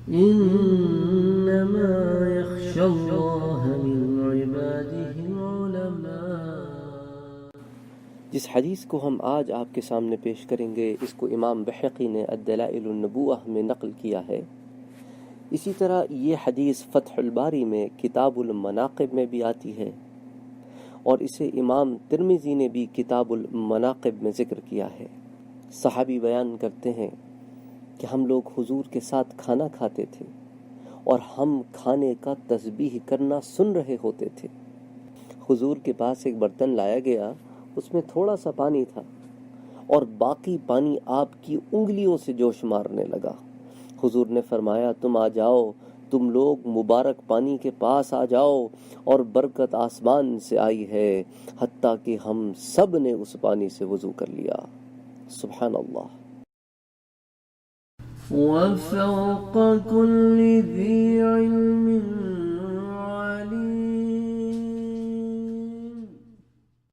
إنما يخشى الله من عباده العلماء۔ جس حدیث کو ہم آج آپ کے سامنے پیش کریں گے، اس کو امام بحقی نے الدلائل النبوہ میں نقل کیا ہے۔ اسی طرح یہ حدیث فتح الباری میں کتاب المناقب میں بھی آتی ہے، اور اسے امام ترمذی نے بھی کتاب المناقب میں ذکر کیا ہے۔ صحابی بیان کرتے ہیں کہ ہم لوگ حضور کے ساتھ کھانا کھاتے تھے اور ہم کھانے کا تسبیح کرنا سن رہے ہوتے تھے۔ حضور کے پاس ایک برتن لایا گیا، اس میں تھوڑا سا پانی تھا اور باقی پانی آپ کی انگلیوں سے جوش مارنے لگا۔ حضور نے فرمایا، تم آ جاؤ، تم لوگ مبارک پانی کے پاس آ جاؤ، اور برکت آسمان سے آئی ہے، حتیٰ کہ ہم سب نے اس پانی سے وضو کر لیا۔ سبحان اللہ۔ وفوق كل ذي